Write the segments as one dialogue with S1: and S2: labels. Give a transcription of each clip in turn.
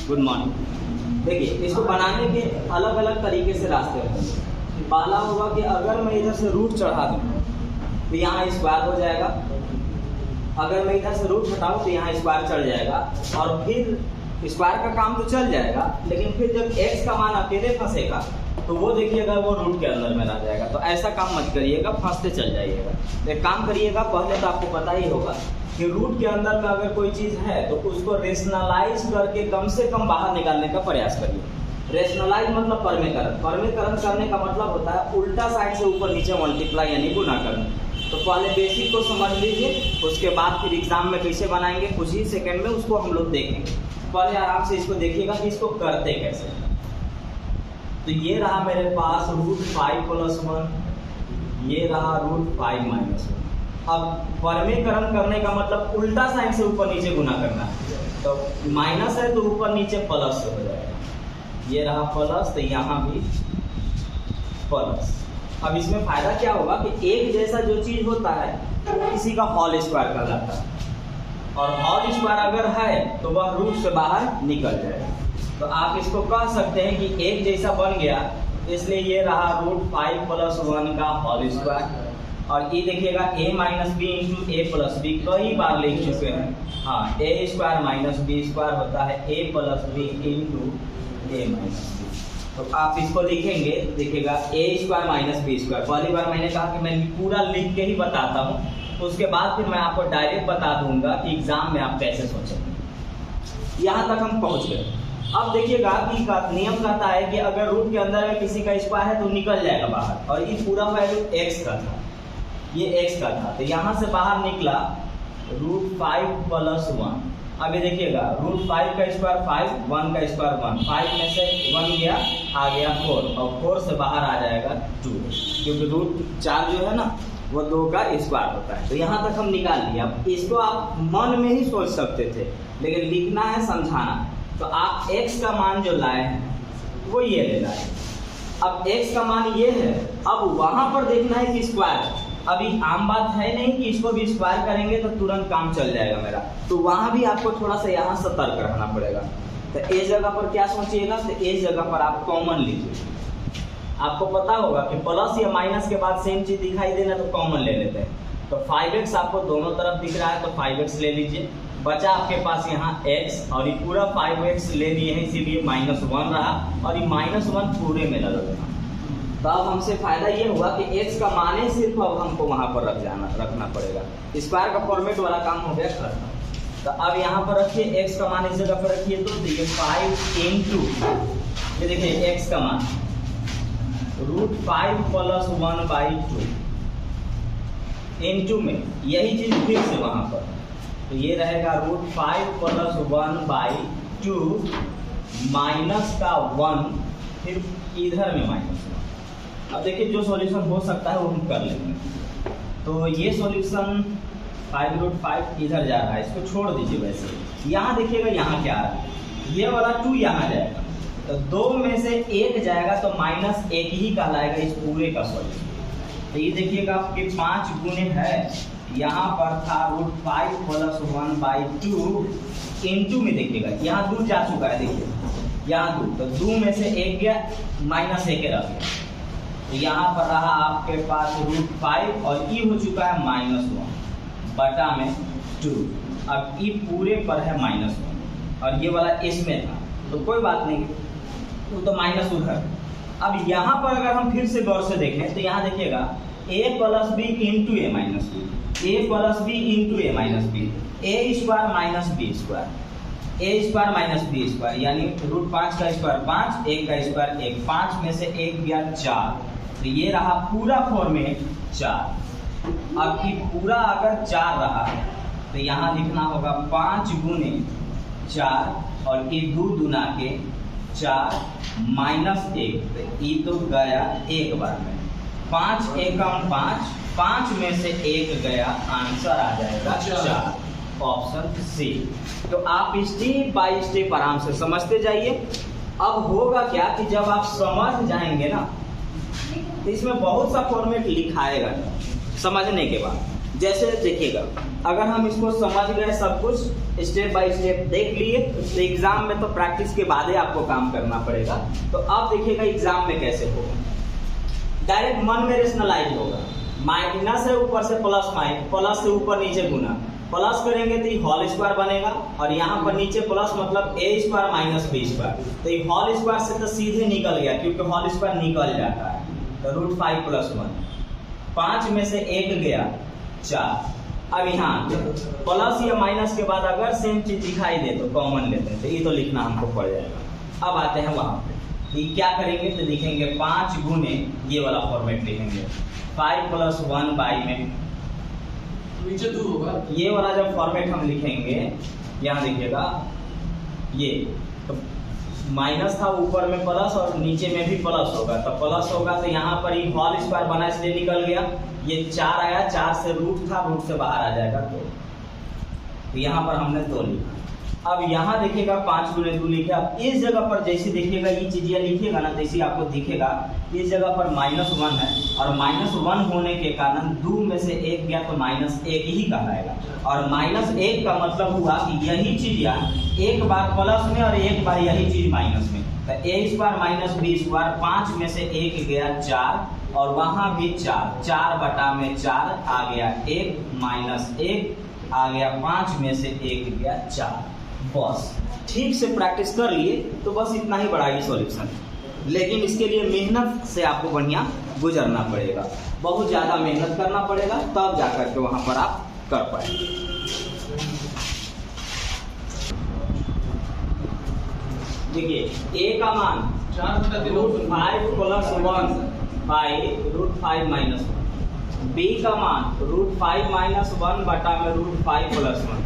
S1: Good morning. देखिए इसको बनाने के अलग अलग तरीके से रास्ते हैं। पहला होगा कि अगर मैं इधर से रूट चढ़ा दूँ तो यहाँ स्क्वायर हो जाएगा, अगर मैं इधर से रूट हटाऊँ तो यहाँ स्क्वायर चढ़ जाएगा, और फिर स्क्वायर का काम तो चल जाएगा, लेकिन फिर जब x का मान अकेले फंसेगा तो वो देखिएगा वो रूट के अंदर में रह जाएगा। तो ऐसा काम मत करिएगा, फंसते चल जाइएगा। एक काम करिएगा, पहले तो आपको पता ही होगा कि रूट के अंदर में अगर कोई चीज़ है तो उसको रेशनलाइज करके कम से कम बाहर निकालने का प्रयास करिए। रेशनलाइज मतलब परमेकरण। परमेकरण करने का मतलब होता है उल्टा साइड से ऊपर नीचे मल्टीप्लाई यानी गुना करना। तो पहले बेसिक को समझ लीजिए, उसके बाद फिर एग्जाम में कैसे बनाएंगे कुछ ही सेकंड में उसको हम लोग देखेंगे। पहले आराम से इसको देखिएगा कि इसको करते कैसे। तो ये रहा मेरे पास √5 + 1, ये रहा √5 - 1। अब परमेकरण करने का मतलब उल्टा साइड से ऊपर नीचे गुना करना है। तो माइनस है तो ऊपर नीचे प्लस हो जाएगा। ये रहा प्लस, तो यहाँ भी प्लस। अब इसमें फायदा क्या होगा कि एक जैसा जो चीज होता है किसी का होल स्क्वायर कहलाता है, और होल स्क्वायर अगर है तो वह रूट से बाहर निकल जाएगा। तो आप इसको कह सकते हैं कि एक जैसा बन गया, इसलिए ये रहा √5 + 1 का होल स्क्वायर। और ये देखिएगा a - b × a + b कई बार लिख चुके हैं। हाँ, a² - b² होता है a + b × a - b। तो आप इसको लिखेंगे, देखिएगा a² - b²। पहली बार मैंने कहा कि मैं पूरा लिख के ही बताता हूँ, उसके बाद फिर मैं आपको डायरेक्ट बता दूंगा कि एग्जाम में आप कैसे सोचेंगे। यहाँ तक हम पहुँच गए। अब देखिएगा कि नियम कहता है कि अगर रूट के अंदर में किसी का स्क्वायर है तो निकल जाएगा बाहर, और ये पूरा वैल्यू x का था, ये x का था, तो यहाँ से बाहर निकला √5 + 1। अभी देखिएगा √5 का स्क्वायर 5, 1 का स्क्वायर 1, 5 में से 1 गया, आ गया 4, और 4 से बाहर आ जाएगा 2, क्योंकि √4 जो है ना वो 2 का स्क्वायर होता है। तो यहाँ तक हम निकाल लिया। अब इसको आप मन में ही सोच सकते थे, लेकिन लिखना है, समझाना है। तो आप x का मान जो लाए हैं वो ये ले लाए। अब x का मान ये है, अब वहां पर देखना है कि स्क्वायर। अभी आम बात है नहीं कि इसको भी स्क्वायर करेंगे तो तुरंत काम चल जाएगा मेरा, तो वहां भी आपको थोड़ा सा यहाँ सतर्क रहना पड़ेगा। तो इस जगह पर क्या सोचिएगा, तो इस जगह पर आप कॉमन लीजिए। आपको पता होगा कि प्लस या माइनस के बाद सेम चीज दिखाई देना तो कॉमन ले लेते हैं। तो 5x आपको दोनों तरफ दिख रहा है तो 5x ले लीजिए। बचा आपके पास यहाँ x, और ये पूरा 5x ले लिए हैं, इसीलिए -1 रहा, और ये -1 पूरे में लगेगा। तो अब हमसे फायदा ये हुआ कि x का माने सिर्फ अब हमको वहां पर रखना पड़ेगा। स्क्वायर का फॉर्मेट वाला काम हो गया खत्म। तो अब यहाँ पर रखिए x का मान, इस जगह पर रखिए, तो देखिए 5 × ये देखिए x का मान √5 + 1/2 × में यही चीज फिर से वहां पर, तो ये रहेगा √5 + 1/2 माइनस का 1, फिर इधर में -1। अब देखिए जो सॉल्यूशन हो सकता है वो हम कर लेंगे। तो ये सॉल्यूशन 5√5 इधर जा रहा है, इसको छोड़ दीजिए। वैसे यहाँ देखिएगा यहाँ क्या आ रहा है, ये वाला 2 यहाँ जाएगा, तो 2 में से 1 जाएगा तो -1 ही कहलाएगा इस पूरे का सॉल्यूशन। तो ये देखिएगा आपके 5 गुने है, यहाँ पर था √5 + 1/2 × में देखिएगा यहाँ 2 जा चुका है, देखिए यहाँ 2, तो 2 में से 1 गया, -1 रह गया, तो यहाँ पर रहा आपके पास √5, और ई हो चुका है -1 बटा में 2। अब ई पूरे पर है -1, और ये वाला इसमें था, तो कोई बात नहीं, वो तो माइनस उधर। अब यहाँ पर अगर हम फिर से गौर से देखें तो यहाँ देखिएगा a + b × a - b, a + b × a - b, a² - b², यानी √5 का स्क्वायर 5, 1 का स्क्वायर 1, 5 में से 1 गया 4, तो ये रहा पूरा फॉर्मेट 4। अब ये पूरा अगर 4 रहा तो यहाँ लिखना होगा 5 × 4, और ये 2 दूना के 4 -1, तो ये तो गया एक बार में, 5 × 1 = 5, 5 में से 1 गया, आंसर आ जाएगा 4, ऑप्शन सी। तो आप स्टेप बाय स्टेप आराम से समझते जाइए। अब होगा क्या कि जब आप समझ जाएंगे ना तो इसमें बहुत सा फॉर्मेट लिखाएगा समझने के बाद। जैसे देखिएगा, अगर हम इसको समझ गए सब कुछ स्टेप बाय स्टेप देख लिए, तो एग्जाम में तो प्रैक्टिस के बाद ही आपको काम करना पड़ेगा। तो अब देखिएगा एग्जाम में कैसे होगा, डायरेक्ट मन में रेशनलाइज होगा, माइनस है ऊपर से प्लस, प्लस से ऊपर नीचे गुना, प्लस करेंगे तो ये होल स्क्वायर बनेगा, और यहाँ पर नीचे प्लस मतलब ए स्क्वायर माइनस बी स्क्वायर, तो ये होल स्क्वायर से तो सीधे निकल गया क्योंकि होल स्क्वायर निकल जाता है। तो √5 + 1, 5 में से 1 गया 4। अब यहाँ प्लस या माइनस के बाद अगर सेम चीज दिखाई दे तो कॉमन लेते हैं, तो ये तो लिखना हमको पड़ जाएगा। अब आते हैं वहाँ पे, ये क्या करेंगे तो लिखेंगे 5 गुने, ये वाला फॉर्मेट लिखेंगे 5 + 1 बाई में
S2: नीचे 2 होगा।
S1: ये वाला जब फॉर्मेट हम लिखेंगे, यहाँ देखिएगा ये तो माइनस था, ऊपर में प्लस और नीचे में भी प्लस होगा, तो प्लस होगा तो यहाँ पर ये होल स्क्वायर बना इसलिए निकल गया, ये 4 आया, 4 से रूट था, रूट से बाहर आ जाएगा 2, तो यहाँ पर हमने 2 लिखा। अब यहाँ देखिएगा 5 × 2 लिखे। अब इस जगह पर जैसे देखिएगा ये चीजें लिखिएगा ना, जैसे आपको दिखेगा इस जगह पर -1 है, और -1 होने के कारण 2 में से 1 गया तो -1 ही कहलाएगा, और -1 का मतलब हुआ कि यही चीज एक बार प्लस में और एक बार यही चीज माइनस में, तो a² - b², 5 में से 1 गया 4, और वहां भी 4 बटा में 4 आ गया 1 -1 आ गया, 5 में से 1 गया 4। बस ठीक से प्रैक्टिस कर लिए तो बस इतना ही बड़ा ही सॉल्यूशन है, लेकिन इसके लिए मेहनत से आपको बढ़िया गुजरना पड़ेगा, बहुत ज़्यादा मेहनत करना पड़ेगा, तब जाकर के वहाँ पर आप कर पाएंगे। देखिए a का मान 5 + 1 बाई √5 - 1, b का मान √5 - 1 बटा में √5 + 1।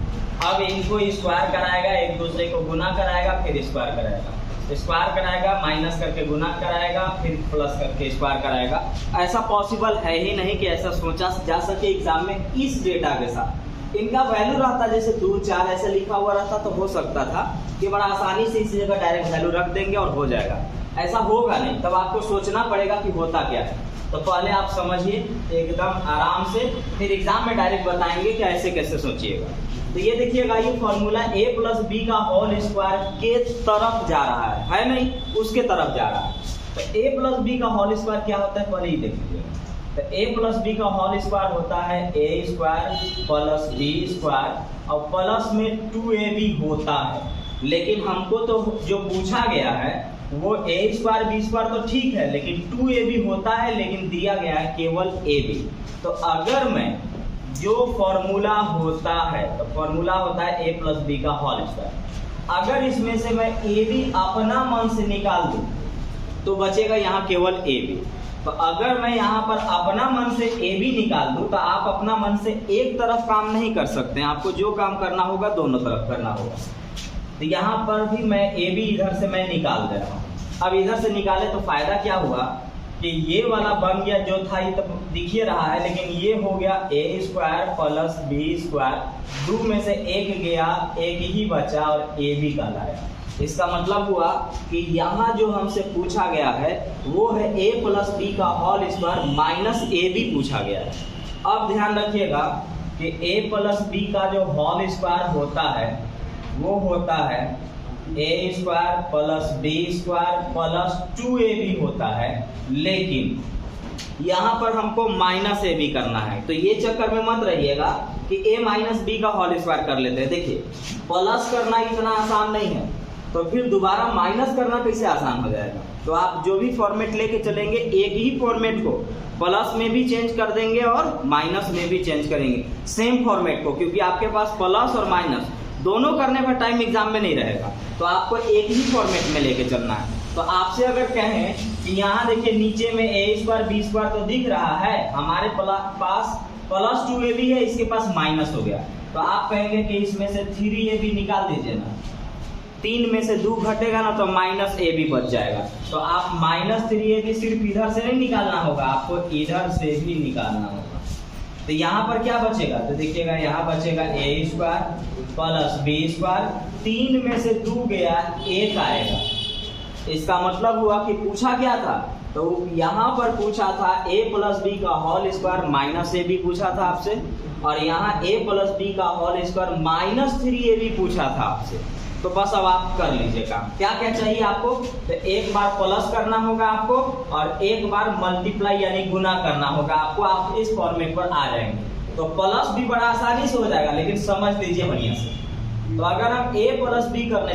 S1: अब इनको स्क्वायर कराएगा, एक दूसरे को गुना कराएगा, फिर स्क्वायर कराएगा, स्क्वायर कराएगा, माइनस करके गुना कराएगा, फिर प्लस करके स्क्वायर कराएगा। ऐसा पॉसिबल है ही नहीं कि ऐसा सोचा जा सके एग्जाम में इस डेटा के साथ। इनका वैल्यू रहता जैसे 2, 4 ऐसे लिखा हुआ रहता तो हो सकता था कि बड़ा आसानी से इसी जगह डायरेक्ट वैल्यू रख देंगे और हो जाएगा। ऐसा होगा नहीं, तब आपको सोचना पड़ेगा कि होता क्या है। तो पहले आप समझिए एकदम आराम से, फिर एग्जाम में डायरेक्ट बताएंगे कि ऐसे कैसे सोचिएगा। तो ये देखिएगा, ये फॉर्मूला a + b का होल स्क्वायर के तरफ जा रहा है नहीं, उसके तरफ जा रहा है। तो a + b का होल स्क्वायर क्या होता है पहले ही देख लीजिएगा। तो a + b का होल स्क्वायर होता है a² + b², और प्लस में 2ab होता है, लेकिन हमको तो जो पूछा गया है वो a² b² तो ठीक है, लेकिन 2ab होता है, लेकिन दिया गया है केवल ab। तो अगर मैं जो फॉर्मूला होता है, तो फॉर्मूला होता है a + b का होल स्क्वायर, अगर इसमें से मैं ab अपना मन से निकाल दूं तो बचेगा यहाँ केवल ab। तो अगर मैं यहाँ पर अपना मन से ab निकाल दूं तो आप अपना मन से एक तरफ काम नहीं कर सकते हैं, आपको जो काम करना होगा दोनों तरफ करना होगा। तो यहाँ पर भी मैं ab इधर से मैं निकाल दे रहा हूँ। अब इधर से निकाले तो फायदा क्या हुआ कि ये वाला बन गया, जो था ये तो दिख ही रहा है, लेकिन ये हो गया a² + b², 2 में से 1 गया, 1 ही बचा और ab का लाया। इसका मतलब हुआ कि यहाँ जो हमसे पूछा गया है वो है a + b का होल स्क्वायर -ab पूछा गया है। अब ध्यान रखिएगा कि a + b का जो होल स्क्वायर होता है वो होता है a² + b² + 2ab होता है, लेकिन यहाँ पर हमको -ab करना है। तो ये चक्कर में मत रहिएगा कि a - b का होल स्क्वायर कर लेते हैं। देखिए प्लस करना इतना आसान नहीं है, तो फिर दोबारा माइनस करना कैसे आसान हो जाएगा। तो आप जो भी फॉर्मेट लेके चलेंगे, एक ही फॉर्मेट को प्लस में भी चेंज कर देंगे और माइनस में भी चेंज करेंगे, सेम फॉर्मेट को, क्योंकि आपके पास प्लस और माइनस दोनों करने पर टाइम एग्जाम में नहीं रहेगा, तो आपको एक ही फॉर्मेट में लेके चलना है। तो आपसे अगर कहें कि यहाँ देखिए नीचे में a² b² तो दिख रहा है, हमारे पास +2ab है, इसके पास माइनस हो गया, तो आप कहेंगे कि इसमें से 3ab निकाल दीजिए ना, 3 में से 2 घटेगा ना तो -ab बच जाएगा। तो आप -3ab सिर्फ इधर से नहीं निकालना होगा, आपको इधर से भी निकालना होगा। तो यहाँ पर क्या बचेगा, तो देखिएगा यहाँ बचेगा a² + b², 3 में से 2 गया, 1 आएगा। इसका मतलब हुआ कि पूछा क्या था, तो यहाँ पर पूछा था a + b का होल स्क्वायर -ab पूछा था आपसे, और यहाँ a प्लस बी का होल स्क्वायर -3ab पूछा था आपसे, तो बस अब आप कर लीजिए काम। क्या क्या चाहिए आपको, तो एक बार प्लस करना होगा आपको और एक बार मल्टीप्लाई यानी गुना करना होगा आपको। आप इस फॉर्मेट पर आ जाएंगे तो प्लस भी बड़ा आसानी से हो जाएगा, लेकिन समझ लीजिए बढ़िया से। तो अगर हम a प्लस बी करने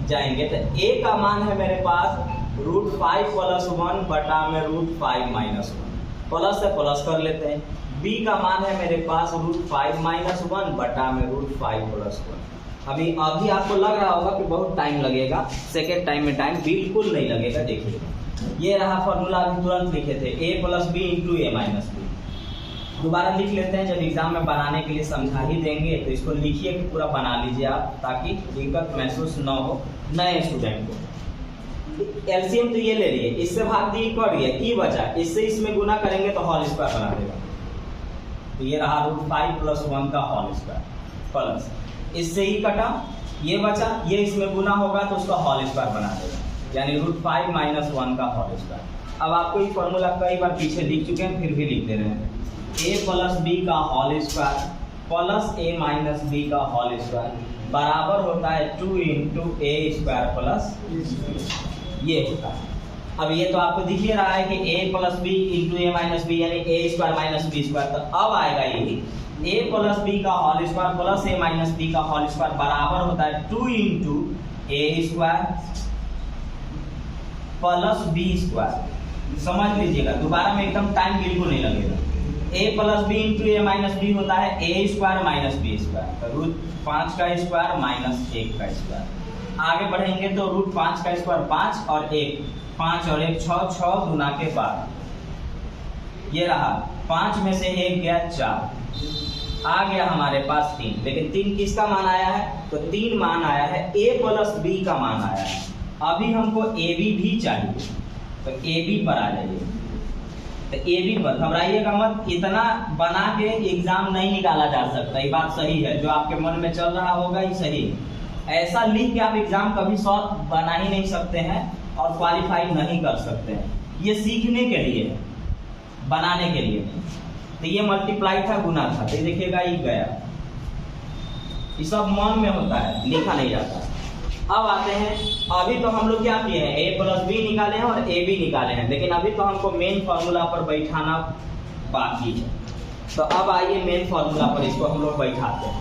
S1: जाएंगे तो a का मान है मेरे पास √5 + 1 बटा में √5 - 1, प्लस से प्लस कर लेते हैं। b का मान है मेरे पास √5 - 1 बटा में √5 + 1। अभी आपको लग रहा होगा कि बहुत टाइम लगेगा, सेकेंड टाइम में टाइम बिल्कुल नहीं लगेगा। देखिए ये रहा फॉर्मूला, अभी तुरंत लिखे थे a + b × a - b। दोबारा लिख लेते हैं, जब एग्जाम में बनाने के लिए समझा ही देंगे तो इसको लिखिए कि पूरा बना लीजिए आप, ताकि दिक्कत महसूस न हो नए स्टूडेंट को। एलसीएम तो ये ले लिए, इससे भाग दी कट गया, ई बचा, इससे इसमें गुना करेंगे तो होल स्क्वायर बना देगा। तो ये रहा √5 + 1 का होल स्क्वायर प्लस, इससे ही कटा, ये बचा, ये इसमें गुना होगा तो उसका होल स्क्वायर बना देगा, यानी √5 - 1 का होल स्क्वायर। अब आपको ये फॉर्मूला कई बार पीछे लिख चुके हैं, फिर भी लिख दे रहे हैं। a + b का whole square plus a - b का होल स्क्वायर बराबर होता है 2 × a² + ये होता है। अब ये तो आपको दिख ही रहा है कि a + b × a - b यानी a² - b²। तो अब आएगा ये a + b का whole square plus a - b का होल स्क्वायर बराबर होता है 2 × a² + b²। समझ लीजिएगा, दोबारा में एकदम टाइम बिल्कुल नहीं लगेगा। a + b × a - b होता है a² - b², तो √5 का स्क्वायर - 1 का स्क्वायर। आगे बढ़ेंगे तो √5 का स्क्वायर 5 और 1, 5 और 1 6, 6 गुना के बाद ये रहा, 5 में से 1 गया 4, आ गया हमारे पास 3। लेकिन 3 किसका मान आया है, तो 3 मान आया है a + b का मान आया है। अभी हमको ab भी चाहिए, तो ab पर आ जाइए। तो ए बी पर घबराइएगा मत, इतना बना के एग्जाम नहीं निकाला जा सकता, ये बात सही है। जो आपके मन में चल रहा होगा ये सही है। ऐसा लिख के आप एग्जाम कभी सॉल्व बना ही नहीं सकते हैं और क्वालिफाई नहीं कर सकते हैं। ये सीखने के लिए, बनाने के लिए। तो ये मल्टीप्लाई था, गुना था, तो देखिएगा ये गया। ये सब मन में होता है, लिखा नहीं जाता। अब आते हैं, अभी तो हम लोग क्या किए हैं, a + b निकाले हैं और a b निकाले हैं, लेकिन अभी तो हमको मेन फार्मूला पर बैठाना बाकी है। तो अब आइए मेन फार्मूला पर इसको हम लोग बैठाते हैं।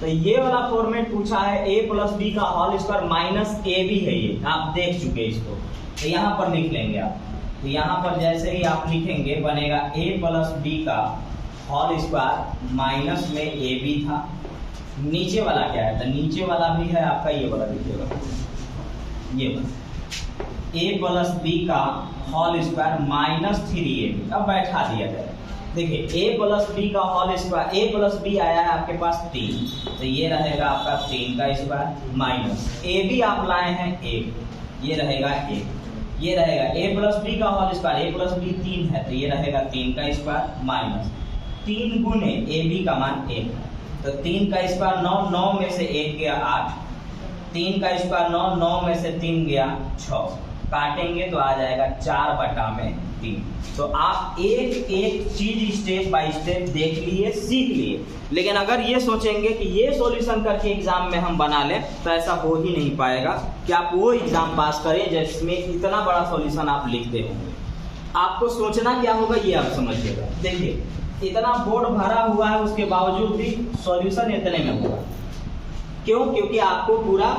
S1: तो ये वाला फॉर्मेट पूछा है a + b का होल स्क्वायर -ab है, ये आप देख चुके इसको। तो यहाँ पर लिख लेंगे आप। तो यहाँ पर जैसे ही आप लिखेंगे बनेगा a + b का होल स्क्वायर माइनस में ab था। नीचे वाला क्या है, तो नीचे वाला भी है आपका ये वाला, देखिएगा ये वाला a + b का होल स्क्वायर -3ab। अब बैठा दिया जाए, देखिए a + b का होल स्क्वायर, a + b आया है आपके पास 3, तो ये रहेगा आपका 3 का स्क्वायर माइनस ab आप लाए हैं 1, ये रहेगा 1, ये रहेगा a + b का होल स्क्वायर, a + b 3 है, तो ये रहेगा 3 का स्क्वायर माइनस 3 गुने ab का मान 1, तो 3 का स्क्वायर 9, 9 में से 1 गया 8, 3 का स्क्वायर 9, 9 में से 3 गया 6, काटेंगे तो आ जाएगा 4/3। तो आप एक एक चीज स्टेप बाय स्टेप देख लिए, सीख लिए। लेकिन अगर ये सोचेंगे कि ये सॉल्यूशन करके एग्जाम में हम बना लें, तो ऐसा हो ही नहीं पाएगा कि आप वो एग्जाम पास करें जिसमें इतना बड़ा सॉल्यूशन आप लिखते होंगे। आपको सोचना क्या होगा ये आप समझिएगा। देखिए इतना बोर्ड भरा हुआ है, उसके बावजूद भी सॉल्यूशन इतने में होगा। क्यों? क्योंकि आपको पूरा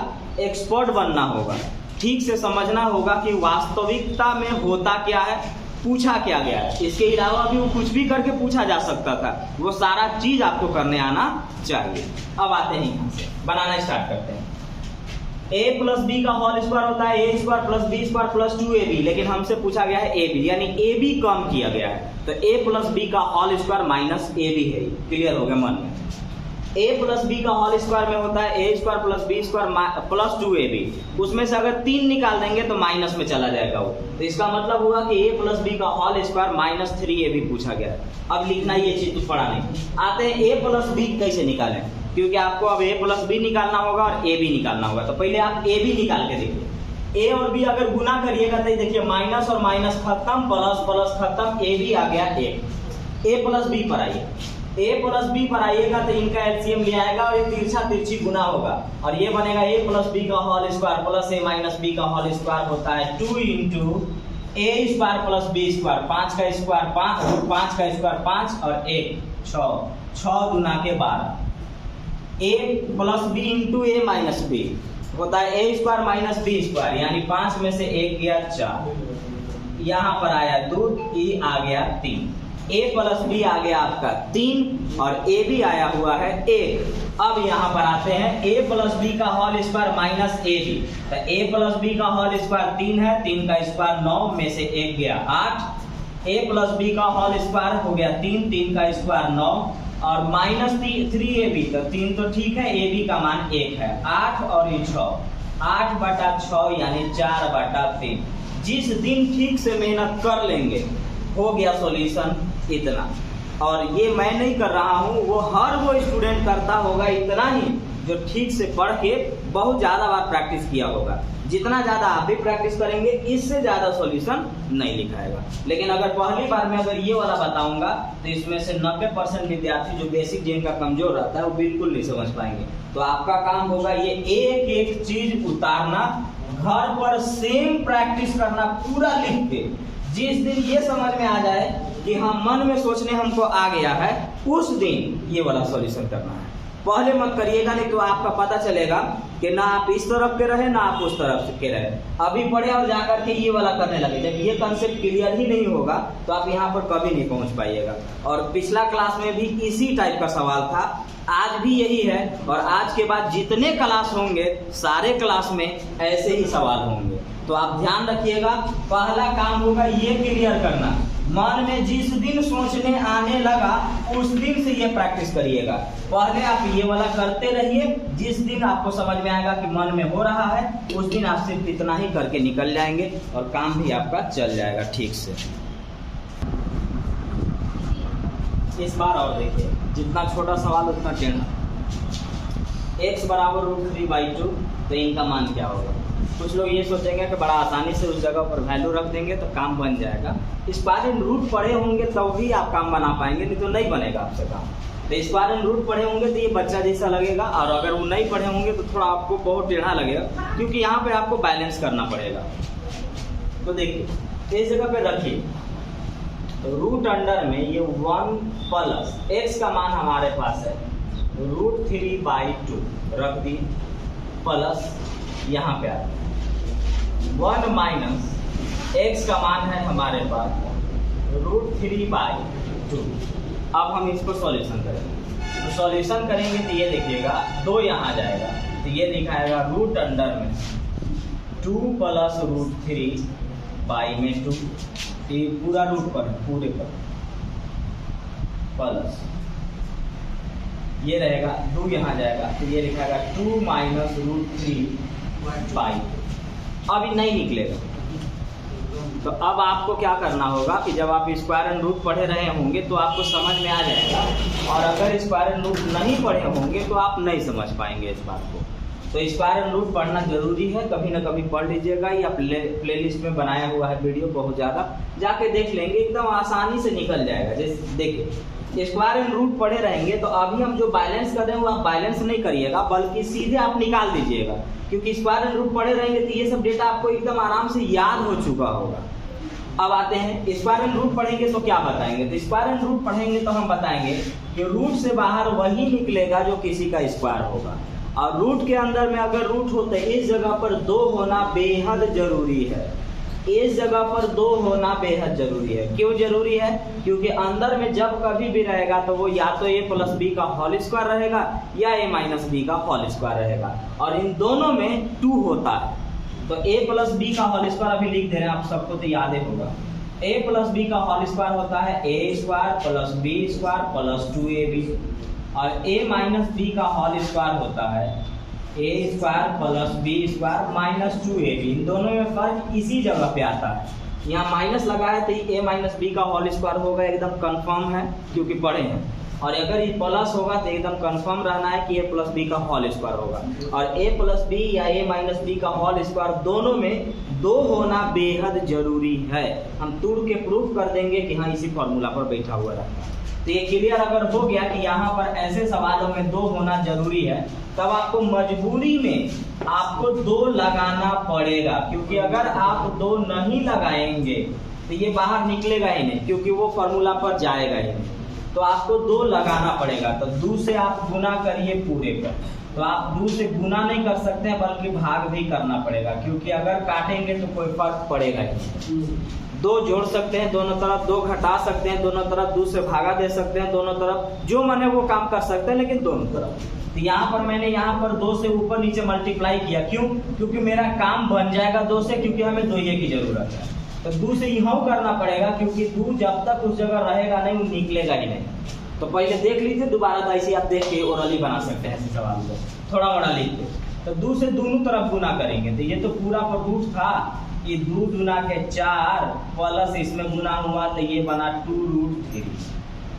S1: एक्सपर्ट बनना होगा, ठीक से समझना होगा कि वास्तविकता में होता क्या है, पूछा क्या गया है। इसके अलावा भी वो कुछ भी करके पूछा जा सकता था, वो सारा चीज आपको करने आना चाहिए। अब आते हैं यहाँ से बनाना स्टार्ट करते हैं। a + b का होल स्क्वायर होता है a² + b² + 2ab, लेकिन हमसे पूछा गया है ab, यानी ab कम किया गया है, तो a + b का होल स्क्वायर -ab है। क्लियर हो गया मन में? a + b का होल स्क्वायर में होता है a² + b² + 2ab, उसमें से अगर 3 निकाल देंगे तो माइनस में चला जाएगा वो, तो इसका मतलब हुआ कि a + b का होल स्क्वायर -3ab पूछा गया है। अब लिखना ये चीज तो पढ़ा नहीं। आते हैं a + b कैसे निकालें, क्योंकि आपको अब a + b निकालना होगा और a b निकालना होगा। तो पहले आप a b निकाल के देखिए। a और b अगर गुना करिएगा तो देखिए माइनस और माइनस खत्म, प्लस प्लस खत्म, a b आ गया 1। a + b पर आइए। a प्लस बी पर आइएगा तो इनका एलसीएम ले आएगा और ये तिरछा तिरछी गुना होगा और ये बनेगा a प्लस बी का whole square plus a minus B का होल स्क्वायर होता है 2 into a square plus B square, 5 का स्क्वायर 5 और 5 का स्क्वायर 5 और 1 6, 6 गुना के 12 a plus B into a minus B होता है a square minus B square, यानी 5 में से 1 गया 4, यहाँ पर आया 2, e आ गया 3, a प्लस बी आ गया आपका 3 और a भी आया हुआ है 1। अब यहाँ पर आते हैं a प्लस बी का whole square minus A B, तो a प्लस बी का होल स्क्वायर 3 है, 3 का स्क्वायर 9 में से 1 गया 8, a प्लस बी का होल स्क्वायर हो गया 3, 3 का स्क्वायर 9 और माइनस 3ab, तो 3 तो ठीक है, ए बी का मान 1 है, 8 और ये 6, 8/6 यानी 4/3। जिस दिन ठीक से मेहनत कर लेंगे हो गया सॉल्यूशन इतना। और ये मैं नहीं कर रहा हूँ, वो हर वो स्टूडेंट करता होगा इतना ही जो ठीक से पढ़ के बहुत ज़्यादा बार प्रैक्टिस किया होगा। जितना ज़्यादा आप भी प्रैक्टिस करेंगे इससे ज़्यादा सॉल्यूशन नहीं लिखाएगा। लेकिन अगर पहली बार में अगर ये वाला बताऊंगा तो इसमें से 90% विद्यार्थी जो बेसिक जिनका कमजोर रहता है वो बिल्कुल नहीं समझ पाएंगे। तो आपका काम होगा ये एक एक चीज उतारना, घर पर सेम प्रैक्टिस करना पूरा लिख के। जिस दिन ये समझ में आ जाए कि हाँ मन में सोचने हमको आ गया है, उस दिन ये वाला सॉल्यूशन करना है। पहले मत करिएगा, नहीं तो आपका पता चलेगा कि ना आप इस तरफ के रहे ना आप उस तरफ के रहे। अभी पढ़े और जाकर के ये वाला करने लगे, जब ये कंसेप्ट क्लियर ही नहीं होगा तो आप यहाँ पर कभी नहीं पहुँच पाइएगा। और पिछला क्लास में भी इसी टाइप का सवाल था, आज भी यही है, और आज के बाद जितने क्लास होंगे सारे क्लास में ऐसे ही सवाल होंगे। तो आप ध्यान रखिएगा, पहला काम होगा ये क्लियर करना। मन में जिस दिन सोचने आने लगा उस दिन से ये प्रैक्टिस करिएगा। पहले आप ये वाला करते रहिए, जिस दिन आपको समझ में आएगा कि मन में हो रहा है उस दिन आप सिर्फ इतना ही करके निकल जाएंगे और काम भी आपका चल जाएगा ठीक से। इस बार और देखिए, जितना छोटा सवाल उतना टेढ़ा। x बराबर √3/2, तो इनका मान क्या होगा? कुछ लोग ये सोचेंगे कि बड़ा आसानी से उस जगह पर वैल्यू रख देंगे तो काम बन जाएगा। स्क्वायर एंड रूट पढ़े होंगे तब भी आप काम बना पाएंगे, नहीं तो नहीं बनेगा आपसे काम। तो स्क्वायर एंड रूट पढ़े होंगे तो ये बच्चा जैसा लगेगा, और अगर वो नहीं पढ़े होंगे तो थोड़ा आपको बहुत टेढ़ा लगेगा, क्योंकि यहाँ पे आपको बैलेंस करना पड़ेगा। तो देखिए इस जगह पे रखिए, रूट अंडर में ये 1 प्लस x का मान हमारे पास है √3/2 रख दी, प्लस यहाँ पे आता है 1 माइनस x का मान है हमारे पास √3/2। अब हम इसको सॉल्यूशन करेंगे, तो सॉल्यूशन करेंगे तो ये देखिएगा 2 यहाँ जाएगा, तो ये लिखाएगा रूट अंडर में 2 प्लस √3/2, ये पूरा रूट पर है, पूरे पर प्लस ये रहेगा 2 यहाँ जाएगा, तो ये लिखाएगा 2 माइनस √3/2। अभी नहीं निकलेगा, तो अब आपको क्या करना होगा कि जब आप स्क्वायर एंड रूट पढ़े रहे होंगे तो आपको समझ में आ जाएगा, और अगर स्क्वायर एंड रूट नहीं पढ़े होंगे तो आप नहीं समझ पाएंगे इस बात को। तो स्क्वायर एंड रूट पढ़ना जरूरी है, कभी ना कभी पढ़ लीजिएगा, या प्लेलिस्ट में बनाया हुआ है वीडियो बहुत ज़्यादा, जाके देख लेंगे, एकदम आसानी से निकल जाएगा। जैसे देखिए स्क्वायर एंड रूट पढ़े रहेंगे तो अभी हम जो बैलेंस कर रहे हैं वो आप बैलेंस नहीं करिएगा, बल्कि सीधे आप निकाल दीजिएगा, क्योंकि स्क्वायर एंड रूट पढ़े रहेंगे तो ये सब डेटा आपको एकदम आराम से याद हो चुका होगा। अब आते हैं स्क्वायर एंड रूट पढ़ेंगे तो क्या बताएंगे? तो स्क्वायर एंड रूट पढ़ेंगे तो हम बताएंगे कि रूट से बाहर वही निकलेगा जो किसी का स्क्वायर होगा, और रूट के अंदर में अगर रूट होते हैं इस जगह पर 2 होना बेहद जरूरी है। इस जगह पर 2 होना बेहद जरूरी है। क्यों जरूरी है? क्योंकि अंदर में जब कभी भी रहेगा तो वो या तो a प्लस बी का होल स्क्वायर रहेगा या a माइनस बी का होल स्क्वायर रहेगा, और इन दोनों में 2 होता है। तो a प्लस बी का होल स्क्वायर अभी लिख दे रहे हैं, आप सबको तो याद ही होगा। a प्लस बी का होल स्क्वायर होता है a square plus b square plus 2ab, और a माइनस बी का होल स्क्वायर होता है a square plus b square minus 2ab। इन दोनों में फर्क इसी जगह पे आता है। यहाँ माइनस लगा है तो a माइनस बी का होल स्क्वायर होगा, एकदम कंफर्म है क्योंकि पढ़े हैं। और अगर ये प्लस होगा तो एकदम कंफर्म रहना है कि a प्लस बी का होल स्क्वायर होगा, और a प्लस बी या a माइनस बी का होल स्क्वायर दोनों में 2 होना बेहद जरूरी है। हम तोड़ के प्रूफ कर देंगे कि हाँ इसी फॉर्मूला पर बैठा हुआ रहता है। तो ये क्लियर अगर हो गया कि यहाँ पर ऐसे सवालों में 2 होना जरूरी है, तब आपको मजबूरी में आपको 2 लगाना पड़ेगा, क्योंकि अगर आप 2 नहीं लगाएंगे तो ये बाहर निकलेगा ही नहीं, क्योंकि वो फॉर्मूला पर जाएगा ही नहीं। तो आपको 2 लगाना पड़ेगा। तो 2 से आप गुना करिए पूरे पर, तो आप 2 से गुना नहीं कर सकते हैं बल्कि भाग भी करना पड़ेगा, क्योंकि अगर काटेंगे तो कोई फर्क पड़ेगा ही। 2 जोड़ सकते हैं दोनों तरफ, 2 घटा सकते हैं दोनों तरफ, 2 से भागा दे सकते हैं दोनों तरफ, जो मन है वो काम कर सकते हैं, लेकिन दोनों तरफ। तो यहाँ पर मैंने यहाँ पर 2 से ऊपर नीचे मल्टीप्लाई किया, क्यों? क्योंकि मेरा काम बन जाएगा 2 से, क्योंकि हमें 2 की जरूरत है। तो 2 से यहाँ करना पड़ेगा, क्योंकि 2 जब तक उस जगह रहेगा नहीं वो निकलेगा ही नहीं। तो पहले देख लीजिए, दोबारा तो ऐसे आप देख के ओरली बना सकते हैं ऐसे सवाल को, थोड़ा बड़ा लिख के। तो 2 से दोनों तरफ गुना करेंगे, तो ये तो पूरा पर रूट था, ये 2 गुना के 4 प्लस इसमें गुना हुआ तो ये बना 2√3,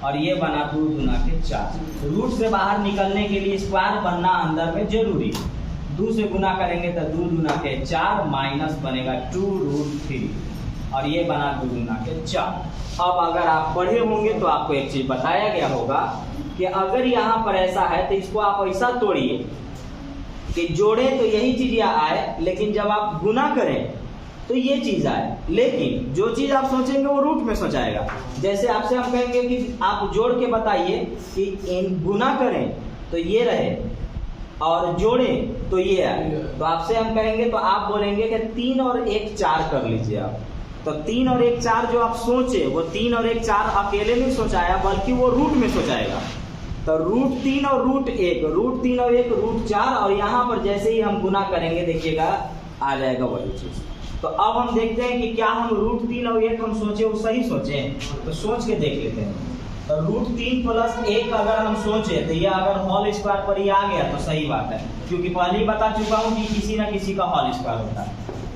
S1: और ये बना 2 गुना के 4। रूट से बाहर निकलने के लिए स्क्वायर बनना अंदर में जरूरी है। 2 से गुना करेंगे तो 2 गुना के 4 माइनस बनेगा 2√3, और ये बना 2 गुना के 4। अब अगर आप पढ़े होंगे तो आपको एक चीज बताया गया होगा कि अगर यहाँ पर ऐसा है तो इसको आप ऐसा तोड़िए कि जोड़े तो यही चीज आए, लेकिन जब आप गुना करें तो ये चीज आए, लेकिन जो चीज आप सोचेंगे वो रूट में सोचाएगा। जैसे आपसे हम कहेंगे कि आप जोड़ के बताइए कि इन गुना करें तो ये रहे और जोड़े तो ये आए, तो आपसे हम कहेंगे तो आप बोलेंगे कि 3 और 1 4 कर लीजिए आप। तो 3 और 1 4 जो आप सोचे वो 3 और 1 4 अकेले नहीं सोचाया, बल्कि वो रूट में सोचाएगा। तो √3 और √1, √3 और 1 √4, और यहाँ पर जैसे ही हम गुना करेंगे देखिएगा आ जाएगा वही चीज। तो अब हम देखते हैं कि क्या हम √3 और 1 हम सोचे वो सही सोचे, तो सोच के देख लेते हैं। तो √3 प्लस 1 अगर हम सोचे तो ये अगर होल स्क्वायर पर ही आ गया तो सही बात है, क्योंकि पहले ही बता चुका हूँ कि किसी ना किसी का होल स्क्वायर होता है।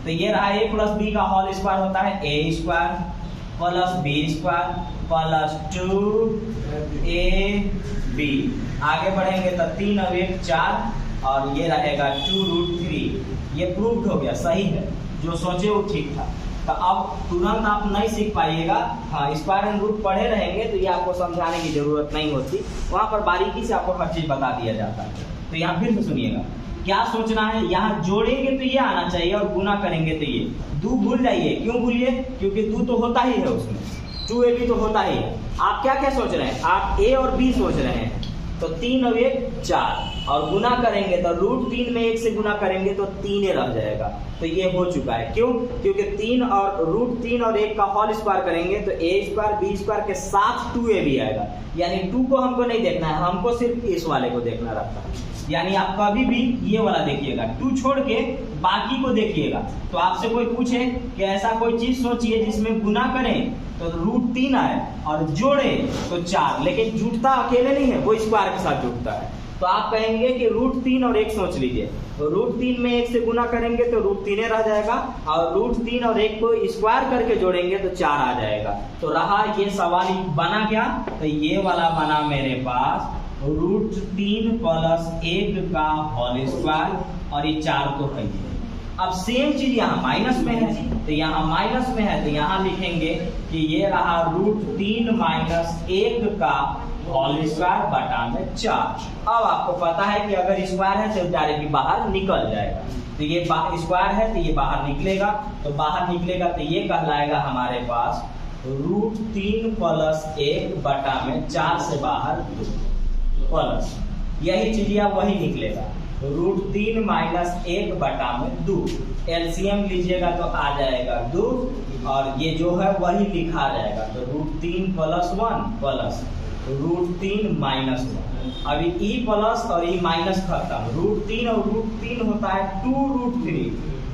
S1: तो ये रहा a प्लस b का होल स्क्वायर होता है a square plus b square plus 2ab। आगे बढ़ेंगे तो 3 और 1 4, और ये रहेगा 2√3। ये प्रूव्ड हो गया, सही है, जो सोचे वो ठीक था। तो अब तुरंत आप नहीं सीख पाइएगा, हाँ स्क्वायर एंड रूट पढ़े रहेंगे तो ये आपको समझाने की जरूरत नहीं होती, वहाँ पर बारीकी से आपको हर चीज बता दिया जाता है। तो यहाँ फिर से सुनिएगा क्या सोचना है, यहाँ जोड़ेंगे तो ये आना चाहिए और गुना करेंगे तो ये। 2 भूल जाइए, क्यों भूलिए? क्योंकि 2 तो होता ही है उसमें, 2ab तो होता ही है। आप क्या क्या सोच रहे हैं? आप a और b सोच रहे हैं। तो 3 और 1 4, और गुना करेंगे तो √3 में 1 से गुना करेंगे तो 3 रह जाएगा। तो ये हो चुका है, क्यों? क्योंकि 3 और √3 और 1 का होल स्क्वायर करेंगे तो a स्क्वायर b स्क्वायर के साथ 2ab आएगा। यानी 2 को हमको नहीं देखना है, हमको सिर्फ इस वाले को देखना रहता है। यानी आप कभी भी ये वाला देखिएगा, 2 छोड़ के बाकी को देखिएगा। तो आपसे कोई पूछे कि ऐसा कोई चीज सोचिए जिसमें गुना करें तो √3 आए और जोड़े तो 4, लेकिन जुटता अकेले नहीं है, वो स्क्वायर के साथ जुटता है। तो आप कहेंगे कि √3 और 1 सोच लीजिए, तो √3 में 1 से गुना करेंगे तो √3 रह जाएगा, और √3 और 1 को स्क्वायर करके जोड़ेंगे तो 4 आ जाएगा। तो रहा ये सवाल बना क्या? तो ये वाला बना मेरे पास √3 प्लस 1 का होल स्क्वायर, और ये 4 तो है। अब सेम चीज यहाँ माइनस में है, तो यहाँ माइनस में है तो यहाँ लिखेंगे कि ये रहा √3 माइनस 1 का होल स्क्वायर बटा में 4। अब आपको पता है कि अगर स्क्वायर है तो डायरेक्टली बाहर निकल जाएगा। तो ये स्क्वायर है तो ये बाहर निकलेगा, तो बाहर निकलेगा तो ये कहलाएगा हमारे पास √3 प्लस 1 बटा में 4 से बाहर 2 प्लस, यही चीज वही निकलेगा √3 माइनस 1 बटा में 2। एलसीएम लीजिएगा तो आ जाएगा 2, और ये जो है वही लिखा जाएगा। तो √3 प्लस 1 प्लस √3 माइनस 1। अभी ई प्लस और ई माइनस खत्म, √3 और √3 होता है 2√3,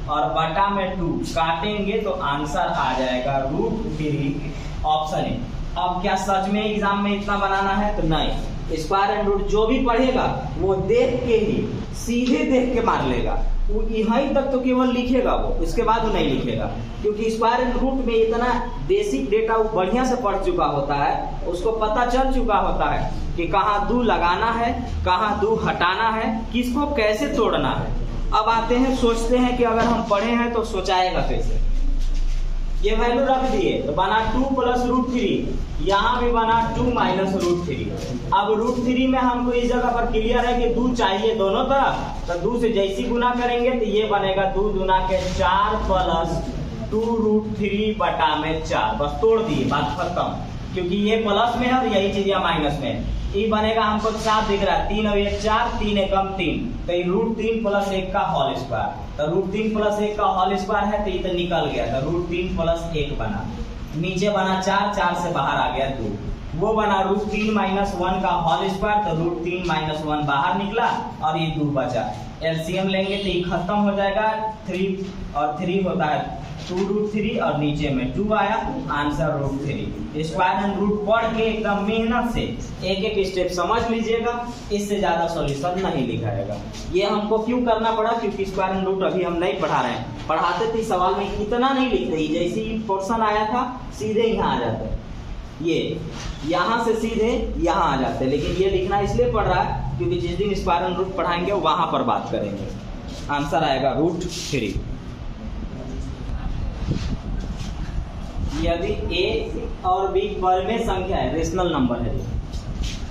S1: और बटा में 2 काटेंगे तो आंसर आ जाएगा √3 ऑप्शन ए। अब क्या सच में एग्जाम में इतना बनाना है? तो नहीं, स्क्वायर एंड रूट जो भी पढ़ेगा वो देख के ही सीधे देख के मार लेगा, वो यहीं तक तो केवल लिखेगा वो, इसके बाद वो नहीं लिखेगा, क्योंकि स्क्वायर एंड रूट में इतना बेसिक डेटा वो बढ़िया से पढ़ चुका होता है, उसको पता चल चुका होता है कि कहाँ 2 लगाना है, कहाँ 2 हटाना है, किसको कैसे तोड़ना है। अब आते हैं, सोचते हैं कि अगर हम पढ़े हैं तो सोचाएगा कैसे। ये वैल्यू रख दिए तो बना 2 प्लस रूट 3, यहाँ भी बना 2 माइनस रूट 3। अब रूट 3 में हमको इस जगह पर क्लियर है कि 2 चाहिए दोनों तरफ, तो 2 से जैसी गुना करेंगे तो ये बनेगा 2 दूना के 4 प्लस 2 रूट 3 बटा में 4। बस तोड़ दिए, बात खत्म, क्योंकि ये प्लस में है और यही चीज यहाँ माइनस में है। ये बनेगा हमको 7 दिख रहा है, 3 और 1 4, 3 एकम 3, तो ये रूट 3 प्लस 1 का होल स्क्वायर, तो रूट 3 प्लस 1 का होल स्क्वायर है तो ये तो निकल गया, तो रूट 3 प्लस 1 बना, नीचे बना 4, 4 से बाहर आ गया 2, वो बना रूट 3 माइनस 1 का होल स्क्वायर, तो रूट 3 माइनस 1 बाहर निकला और ये 2 बचा। एलसीएम लेंगे तो ये खत्म हो जाएगा, 3 और 3 होता है 2 रूट 3 और नीचे में 2 आया, answer root 3। Square and root पढ़ के एकदम मेहनत से एक एक स्टेप समझ लीजिएगा, इससे ज्यादा सॉल्यूशन नहीं लिखाएगा। ये हमको क्यों करना पड़ा, क्योंकि स्क्वायर एंड रूट अभी हम नहीं पढ़ा रहे हैं, पढ़ाते थे सवाल में इतना नहीं लिखते ही, जैसे ही पोर्शन आया था सीधे यहाँ आ जाते, ये यहाँ से सीधे यहाँ आ जाते, लेकिन ये लिखना इसलिए पड़ रहा है क्योंकि जिस दिन स्क्वायर एंड रूट पढ़ाएंगे वहां पर बात करेंगे। आंसर आएगा रूट 3। यदि a और b परमेय संख्या है, रेशनल नंबर है,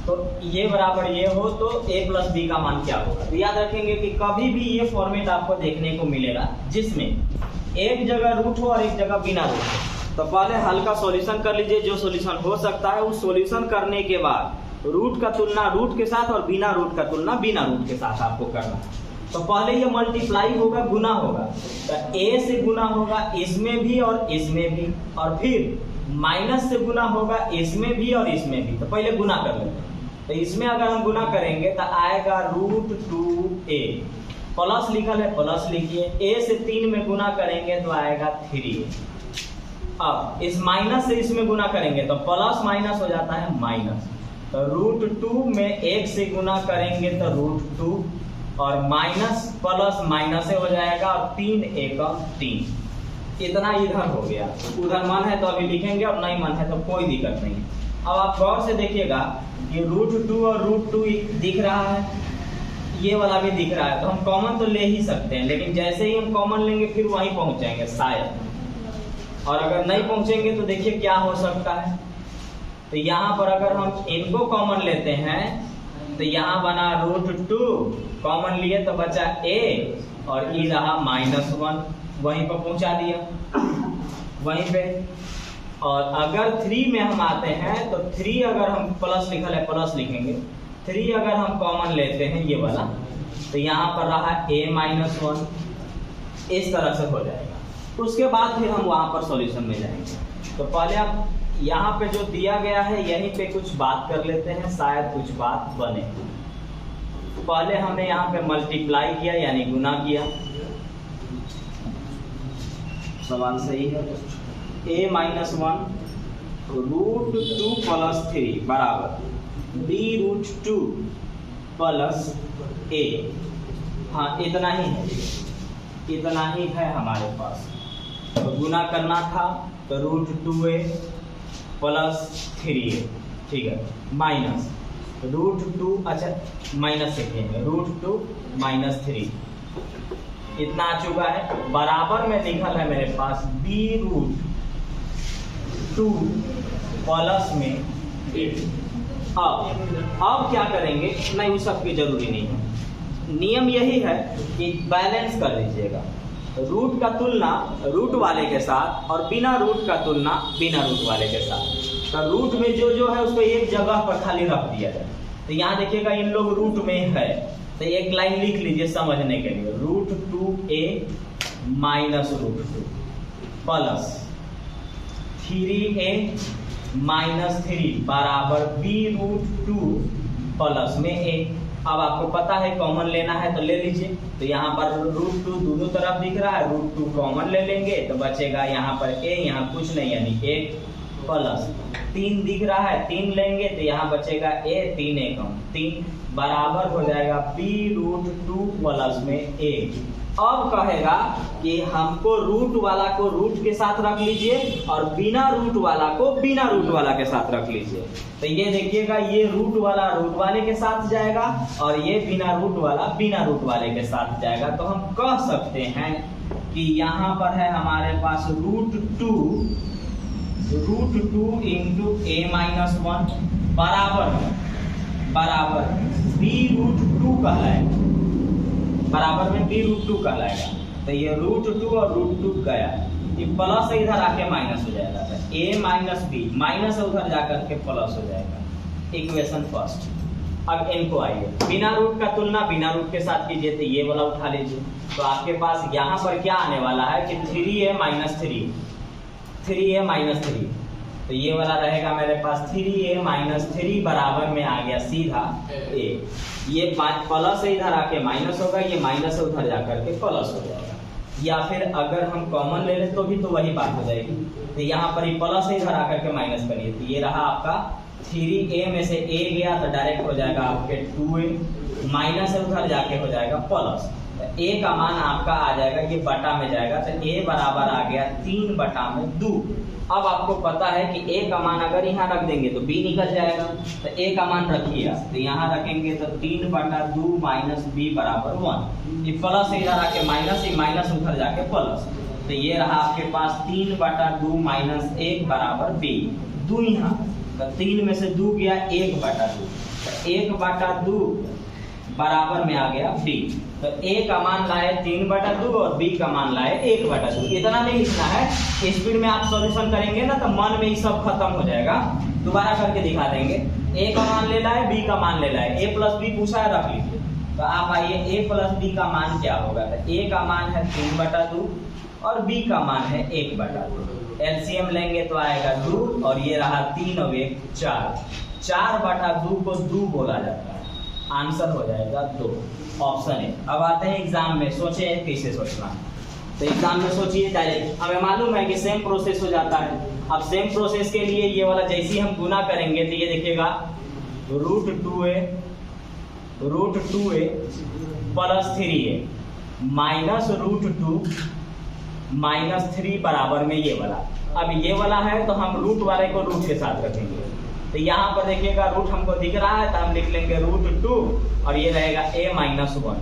S1: तो ये बराबर ये हो तो a प्लस b का मान क्या होगा। तो याद रखेंगे कि कभी भी ये फॉर्मेट आपको देखने को मिलेगा जिसमें एक जगह रूट हो और एक जगह बिना रूट हो, तो पहले हल्का सॉल्यूशन कर लीजिए, जो सॉल्यूशन हो सकता है उस सॉल्यूशन करने के बाद रूट का तुलना रूट के साथ और बिना रूट का तुलना बिना रूट के साथ आपको करना है। तो पहले ये मल्टीप्लाई होगा, गुना होगा, तो a से गुना होगा इसमें भी और इसमें भी, और फिर माइनस से गुना होगा इसमें भी और इसमें भी। तो पहले गुना कर लेते हैं, तो इसमें अगर हम गुना करेंगे तो आएगा रूट 2a, प्लस लिखल है प्लस लिखिए, a से 3 में गुना करेंगे तो आएगा 3a। अब इस माइनस से इसमें गुना करेंगे तो प्लस माइनस हो जाता है माइनस, तो रूट 2 में 1 से गुना करेंगे तो रूट 2, और माइनस प्लस माइनस से हो जाएगा, और 3 एकम 3। इतना इधर हो गया, उधर मन है तो अभी लिखेंगे, और नहीं मन है तो कोई दिक्कत नहीं। अब आप गौर से देखिएगा कि रूट 2 और रूट 2 दिख रहा है, ये वाला भी दिख रहा है, तो हम कॉमन तो ले ही सकते हैं, लेकिन जैसे ही हम कॉमन लेंगे फिर वहीं पहुंच जाएंगे शायद, और अगर नहीं पहुंचेंगे तो देखिए क्या हो सकता है। तो यहाँ पर अगर हम इनको कॉमन लेते हैं तो यहाँ बना रूट 2, कॉमन लिए तो बचा a, और ई रहा -1, वहीं पर पहुंचा दिया वहीं पे। और अगर 3 में हम आते हैं तो 3 अगर हम प्लस लिखल है प्लस लिखेंगे, 3 अगर हम कॉमन लेते हैं ये वाला, तो यहाँ पर रहा a-1, इस तरह से हो जाएगा। उसके बाद फिर हम वहां पर सॉल्यूशन में जाएंगे। तो पहले आप यहाँ पे जो दिया गया है यहीं पे कुछ बात कर लेते हैं, शायद कुछ बात बने। पहले हमने यहाँ पे मल्टीप्लाई किया यानी गुना किया, सवाल सही है। a-1 रूट 2 प्लस 3 बराबर b रूट 2 प्लस a। हाँ इतना ही है, इतना ही है हमारे पास। तो गुना करना था तो रूट 2a प्लस 3a, ठीक है, माइनस रूट 2, अच्छा माइनस लिखेंगे, रूट 2 माइनस 3, इतना आ चुका है। बराबर में लिखल है मेरे पास b रूट 2 प्लस में 8। अब क्या करेंगे, नहीं उस सब की जरूरी नहीं है, नियम यही है कि बैलेंस कर लीजिएगा, रूट का तुलना रूट वाले के साथ और बिना रूट का तुलना बिना रूट वाले के साथ। तो रूट में जो जो है उसको एक जगह पर खाली रख दिया जाए। तो यहाँ देखिएगा इन लोग रूट में है, तो एक लाइन लिख लीजिए समझने के लिए, root 2a minus root 2 plus 3a minus 3 बराबर b रूट 2 प्लस में a। अब आपको पता है कॉमन लेना है तो ले लीजिए, तो यहाँ पर रूट 2 दोनों तरफ दिख रहा है, रूट 2 कॉमन ले लेंगे तो बचेगा यहाँ पर a, यहाँ कुछ नहीं यानी 1 प्लस 3 दिख रहा है, 3 लेंगे तो यहाँ बचेगा a, 3 एकम 3 बराबर हो जाएगा b रूट 2 प्लस में a। अब कहेगा कि हमको रूट वाला को रूट के साथ रख लीजिए और बिना रूट वाला को बिना रूट वाला के साथ रख लीजिए। तो ये देखिएगा ये रूट वाला रूट वाले के साथ जाएगा और ये बिना रूट वाला बिना रूट वाले के साथ जाएगा। तो हम कह सकते हैं कि यहाँ पर है हमारे पास √2 इंटू a माइनस 1 बराबर b√2 कहलाएगा, बराबर में b√2 कहलाएगा। तो ये √2 और √2 गया, ये प्लस इधर आके माइनस हो जाएगा, तो a माइनस b माइनस उधर जाकर के प्लस हो जाएगा। Equation first. अब इनको आइए बिना रूट का तुलना बिना रूट के साथ कीजिए, तो ये वाला उठा लीजिए। तो आपके पास यहाँ पर क्या आने वाला है कि 3a माइनस 3 तो ये वाला रहेगा मेरे पास 3a माइनस 3 बराबर में आ गया सीधा a। ये प्लस इधर आके माइनस होगा, ये माइनस उधर जाकर के प्लस हो जाएगा। या फिर अगर हम कॉमन ले लें तो भी तो वही बात हो जाएगी। तो यहाँ पर ये प्लस इधर आकर के माइनस करिए, तो ये रहा आपका 3a में से a गया तो डायरेक्ट हो जाएगा आपके 2a, माइनस उधर जाके हो जाएगा प्लस। तो a का मान आपका आ जाएगा, ये बटा में जाएगा, तो a बराबर आ गया 3/2। अब आपको पता है कि a का मान अगर यहाँ रख देंगे तो b निकल जाएगा, तो a का मान रखिए, तो यहाँ रखेंगे तो 3/2 माइनस b बराबर 1। ये प्लस इधर आके माइनस, ये माइनस उधर जाके प्लस, तो ये रहा आपके पास 3/2 माइनस 1 बराबर b। 2 यहाँ, तो 3 में से 2 गया 1/2, तो 1/2 बराबर में आ गया b। तो a का मान लाए 3/2 और b का मान लाए 1/2। इतना नहीं लिखना है, स्पीड में आप सॉल्यूशन करेंगे ना तो मन में ही सब खत्म हो जाएगा। दोबारा करके दिखा देंगे। a का मान ले लाए, b का मान ले लाए, a प्लस b पूछा है, रख लीजिए। तो आप आइए a प्लस b का मान क्या होगा, तो a का मान है 3/2 और b का मान है 1/2। एलसीएम लेंगे तो आएगा 2 और ये रहा 3 और 1 4। 4/2 को 2 बोला जाता है, आंसर हो जाएगा 2, ऑप्शन ए। अब आते हैं एग्जाम में, सोचे कैसे सोचना। तो एग्जाम में सोचिए डायरेक्ट, हमें मालूम है कि सेम प्रोसेस हो जाता है। अब सेम प्रोसेस के लिए ये वाला जैसे ही हम गुना करेंगे तो ये देखिएगा √2a plus 3a minus √2 minus 3 बराबर में ये वाला। अब ये वाला है तो हम रूट वाले को रूट के साथ रखेंगे, तो यहाँ पर देखिएगा रूट हमको दिख रहा है तो हम लिख लेंगे √2 और ये रहेगा a माइनस 1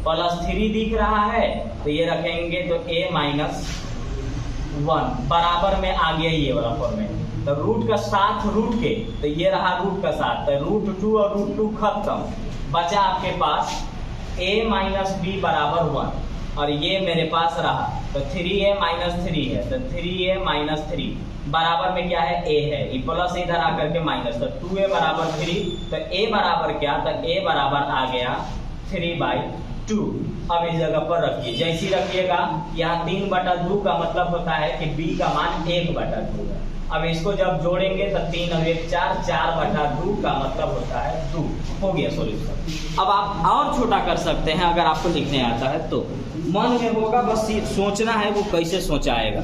S1: प्लस 3 दिख रहा है तो ये रखेंगे तो a माइनस 1 बराबर में आ गया ये वाला फॉर्मेट। तो रूट का साथ रूट के, तो ये रहा रूट का साथ, तो √2 और √2 खत्म, बचा आपके पास a माइनस b बराबर 1 और ये मेरे पास रहा तो 3a माइनस 3 है, तो 3a माइनस 3 बराबर में क्या है a है, ये प्लस इधर आकर के माइनस, तो 2a बराबर 3, तो a बराबर क्या, तो a बराबर आ गया 3/2। अब इस जगह पर रखिए, जैसी रखिएगा यहाँ 3/2 का मतलब होता है कि b का मान 1/2 है। अब इसको जब जोड़ेंगे तो 3 और 1 4, 4/2 का मतलब होता है 2। हो गया सॉल्यूशन। अब आप और छोटा कर सकते हैं अगर आपको लिखने आता है तो, मन में होगा बस सोचना है वो कैसे सोचाएगा।